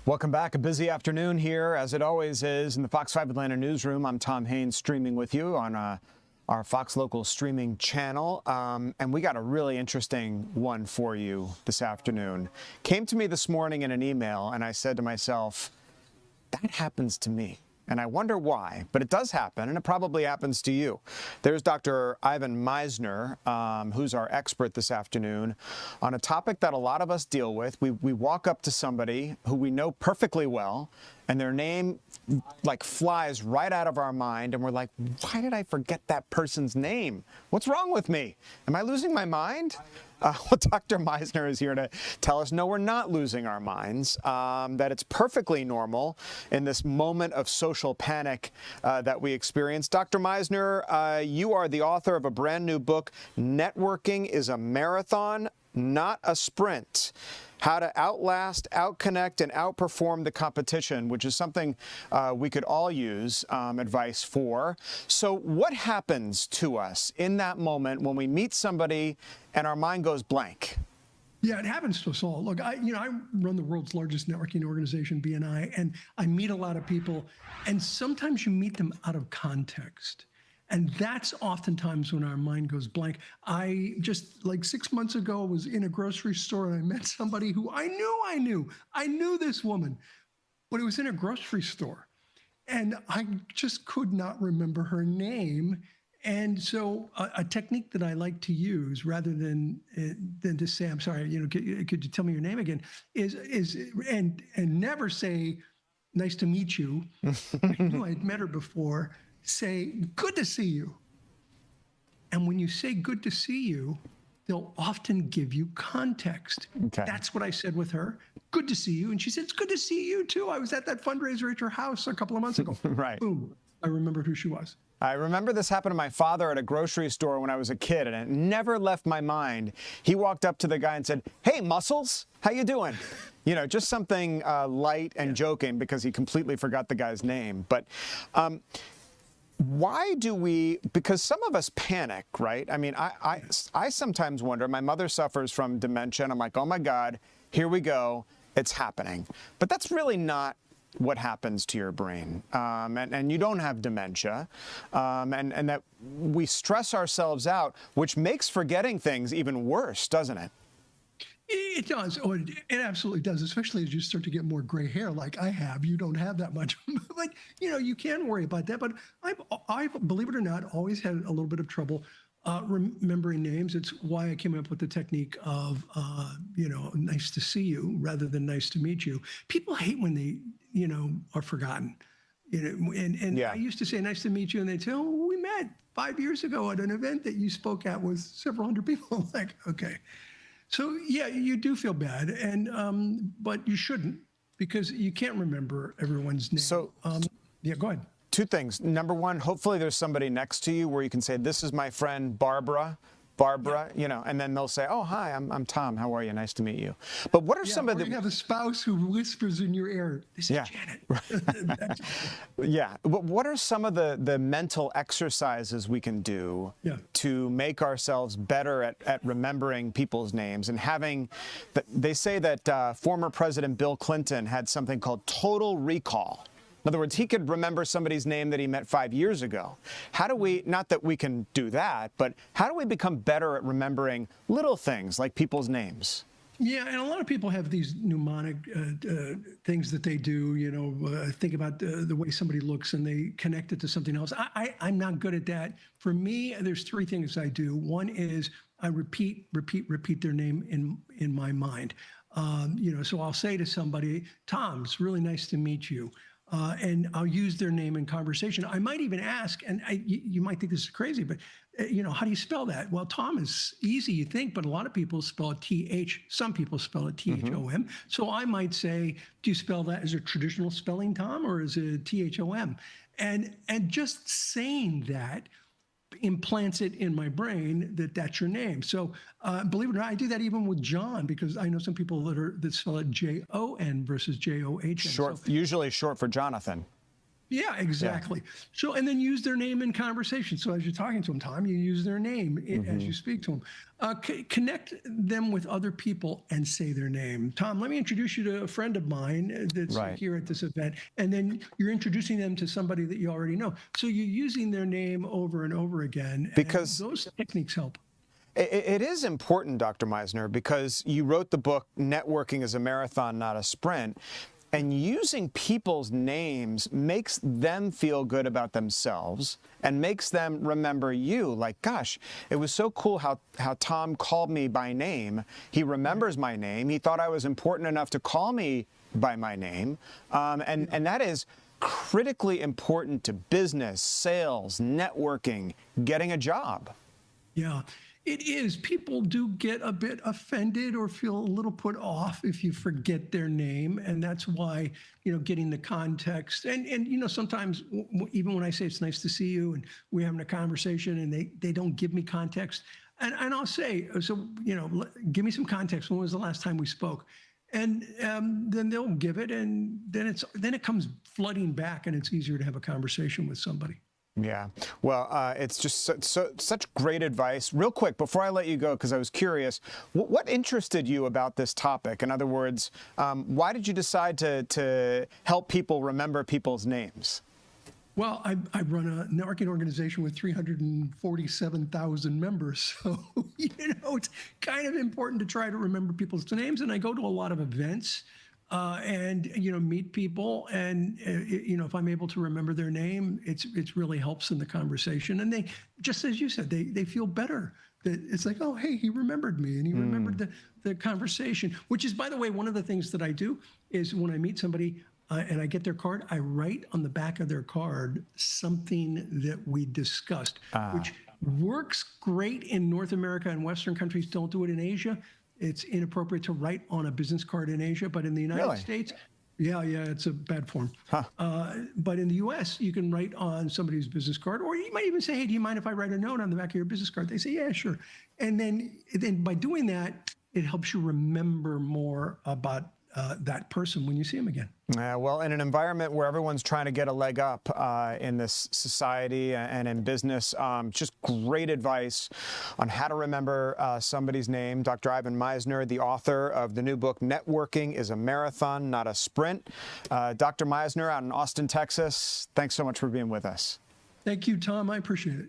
Welcome back. A busy afternoon here, as it always is, in the Fox 5 Atlanta newsroom. I'm Tom Haynes, streaming with you on our Fox Local streaming channel. And we got a really interesting one for you this afternoon. Came to me this morning in an email, and I said to myself, that happens to me. And I wonder why, but it does happen, and it probably happens to you. There's Dr. Ivan Misner, who's our expert this afternoon, on a topic that a lot of us deal with. We walk up to somebody who we know perfectly well, and their name like flies right out of our mind, and we're like, why did I forget that person's name? What's wrong with me? Am I losing my mind? Well, Dr. Misner is here to tell us, no, we're not losing our minds, that it's perfectly normal in this moment of social panic that we experience. Dr. Misner, you are the author of a brand new book, Networking is a Marathon, Not a Sprint. How to Outlast, Outconnect, and Outperform the Competition, which is something we could all use advice for. So what happens to us in that moment when we meet somebody and our mind goes blank? Yeah, it happens to us all. Look, I run the world's largest networking organization, BNI, and I meet a lot of people, and sometimes you meet them out of context. And that's oftentimes when our mind goes blank. I just, like 6 months ago, was in a grocery store and I met somebody who I knew this woman, but it was in a grocery store. And I just could not remember her name. And so a technique that I like to use, rather than to say, I'm sorry, could you tell me your name again, is never say, nice to meet you. I knew I'd met her before. Say, good to see you. And when you say good to see you, they'll often give you context. Okay. That's what I said with her. Good to see you. And she said, it's good to see you too. I was at that fundraiser at your house a couple of months ago. Right. Boom. I remembered who she was. I remember this happened to my father at a grocery store when I was a kid, and it never left my mind. He walked up to the guy and said, hey, Muscles, how you doing? You know, just something light and joking, because he completely forgot the guy's name. But why do we, because some of us panic, right? I mean, I sometimes wonder, my mother suffers from dementia, and I'm like, oh my God, here we go, it's happening. But that's really not what happens to your brain. And you don't have dementia, and that we stress ourselves out, which makes forgetting things even worse, doesn't it? It does. Oh, it absolutely does, especially as you start to get more gray hair like I have. You don't have that much. But, you can worry about that. But I've, believe it or not, always had a little bit of trouble remembering names. It's why I came up with the technique of, nice to see you rather than nice to meet you. People hate when they, are forgotten. Yeah. I used to say, nice to meet you. And they'd say, oh, we met 5 years ago at an event that you spoke at with several hundred people. I'm like, okay. So, yeah, you do feel bad, but you shouldn't, because you can't remember everyone's name. So, yeah, go ahead. Two things. Number one, hopefully there's somebody next to you where you can say, this is my friend Barbara, yeah. And then they'll say, oh, hi, I'm Tom. How are you? Nice to meet you. But what are some of the... you have a spouse who whispers in your ear, this is Janet. Yeah. What are some of the mental exercises we can do to make ourselves better at remembering people's names and having... They say that former President Bill Clinton had something called total recall. In other words, he could remember somebody's name that he met 5 years ago. How do we, not that we can do that, but how do we become better at remembering little things like people's names? Yeah, and a lot of people have these mnemonic things that they do, think about the way somebody looks and they connect it to something else. I'm not good at that. For me, there's three things I do. One is I repeat their name in my mind. So I'll say to somebody, Tom, it's really nice to meet you. And I'll use their name in conversation. I might even ask, and you might think this is crazy, but how do you spell that? Well, Tom is easy, you think, but a lot of people spell it T-H. Some people spell it T-H-O-M. So I might say, do you spell that as a traditional spelling, Tom, or is it T-H-O-M? And just saying that implants it in my brain that that's your name. So believe it or not, I do that even with John, because I know some people that spell it J-O-N versus J-O-H-N. Usually short for Jonathan. Yeah, exactly. So, and then use their name in conversation. So as you're talking to them, Tom, you use their name as you speak to them. Connect them with other people and say their name. Tom, let me introduce you to a friend of mine that's here at this event. And then you're introducing them to somebody that you already know. So you're using their name over and over again. Because those techniques help. It is important, Dr. Misner, because you wrote the book, Networking is a Marathon, Not a Sprint. And using people's names makes them feel good about themselves and makes them remember you. Like, gosh, it was so cool how Tom called me by name. He remembers my name. He thought I was important enough to call me by my name. And that is critically important to business, sales, networking, getting a job. Yeah. It is. People do get a bit offended or feel a little put off if you forget their name. And that's why, getting the context and sometimes even when I say it's nice to see you and we're having a conversation and they don't give me context and I'll say, so, give me some context. When was the last time we spoke? And then they'll give it. And then it comes flooding back and it's easier to have a conversation with somebody. Yeah, well, it's just such great advice. Real quick, before I let you go, because I was curious, what interested you about this topic? In other words, why did you decide to help people remember people's names? Well, I run a networking organization with 347,000 members. So, it's kind of important to try to remember people's names. And I go to a lot of events. And meet people, and if I'm able to remember their name, it's really helps in the conversation. And they, just as you said, they feel better. That it's like, oh, hey, he remembered me, and he remembered the conversation. Which is, by the way, one of the things that I do is when I meet somebody and I get their card, I write on the back of their card something that we discussed, which works great in North America and Western countries. Don't do it in Asia. It's inappropriate to write on a business card in Asia, but in the United States, yeah, it's a bad form. But in the U.S., you can write on somebody's business card, or you might even say, hey, do you mind if I write a note on the back of your business card? They say, yeah, sure. And then by doing that, it helps you remember more about that person when you see them again. Well, in an environment where everyone's trying to get a leg up in this society and in business, just great advice on how to remember somebody's name. Dr. Ivan Misner, the author of the new book, Networking is a Marathon, Not a Sprint. Dr. Misner out in Austin, Texas, thanks so much for being with us. Thank you, Tom. I appreciate it.